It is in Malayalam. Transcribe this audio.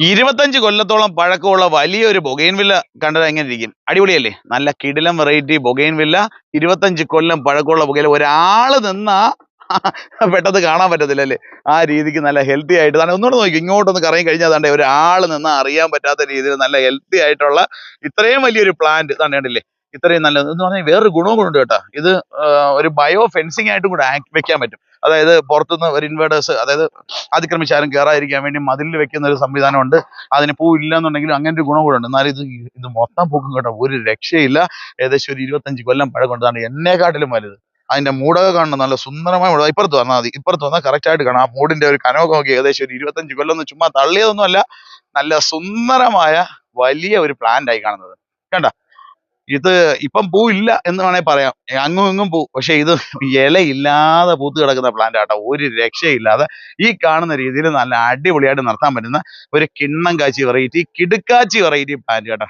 25 കൊല്ലത്തോളം പഴക്കമുള്ള വലിയൊരു ബൊഗെയിൻവില്ല കണ്ടത് എങ്ങനെ ഇരിക്കും? അടിപൊളിയല്ലേ? നല്ല കിടിലം വെറൈറ്റി ബൊഗെയിൻവില്ല. 25 കൊല്ലം പഴക്കമുള്ള ബൊഗെയില. ഒരാള് നിന്നാ പെട്ടെന്ന് കാണാൻ പറ്റത്തില്ല അല്ലേ? ആ രീതിക്ക് നല്ല ഹെൽത്തി ആയിട്ട് തന്നെ ഒന്നുകൂടെ നോക്കി ഇങ്ങോട്ടൊന്ന് കറങ്ങി കഴിഞ്ഞാൽ താണ്ടെ ഒരാള് നിന്നാ അറിയാൻ പറ്റാത്ത രീതിയിൽ നല്ല ഹെൽത്തി ആയിട്ടുള്ള ഇത്രയും വലിയൊരു പ്ലാന്റ് കണ്ടില്ലേ? ഇത്രയും നല്ലത് എന്ന് പറഞ്ഞാൽ വേറൊരു ഗുണവും കൂടെ ഉണ്ട് കേട്ടോ. ഇത് ഒരു ബയോ ഫെൻസിങ് ആയിട്ടും കൂടെ വെക്കാൻ പറ്റും. അതായത് പുറത്തുനിന്ന് ഒരു ഇൻവേർട്ടേഴ്സ്, അതായത് അതിക്രമിച്ചാരും കയറാതിരിക്കാൻ വേണ്ടി മതിലിൽ വെക്കുന്ന ഒരു സംവിധാനമുണ്ട്. അതിന് പൂ ഇല്ലെന്നുണ്ടെങ്കിലും അങ്ങനെ ഒരു ഗുണം കൂടെ ഉണ്ട്. എന്നാലും ഇത് മൊത്തം പൂക്കും കേട്ടോ, ഒരു രക്ഷയില്ല. ഏകദേശം ഒരു 25 കൊല്ലം പഴക്കമുണ്ട്. എന്നെക്കാട്ടിലും വലുത്. അതിന്റെ മൂടക കാണണം, നല്ല സുന്ദരമായ മൂടക. ഇപ്പുറത്ത് വന്നാൽ മതി, ഇപ്പുറത്ത് വന്നാൽ കറക്റ്റ് ആയിട്ട് കാണാം. ആ മൂടിന്റെ ഒരു കനമൊക്കെ നോക്കി. ഏകദേശം ഒരു 25 കൊല്ലം എന്ന് ചുമ്മാ തള്ളിയതൊന്നുമല്ല, നല്ല സുന്ദരമായ വലിയ ഒരു പ്ലാന്റ് ആയി കാണുന്നത് കണ്ട. ഇത് ഇപ്പം പൂ ഇല്ല എന്ന് വേണമെങ്കിൽ പറയാം, അങ്ങും ഇങ്ങും പൂ. പക്ഷെ ഇത് ഇലയില്ലാതെ പൂത്ത് കിടക്കുന്ന പ്ലാന്റ് ആട്ടോ, ഒരു രക്ഷയില്ലാതെ ഈ കാണുന്ന രീതിയിൽ നല്ല അടിപൊളിയായിട്ട് നടത്താൻ പറ്റുന്ന ഒരു കിണ്ണം കാച്ചി വെറൈറ്റി, കിടുക്കാച്ചി വെറൈറ്റി പ്ലാന്റ് കേട്ടോ.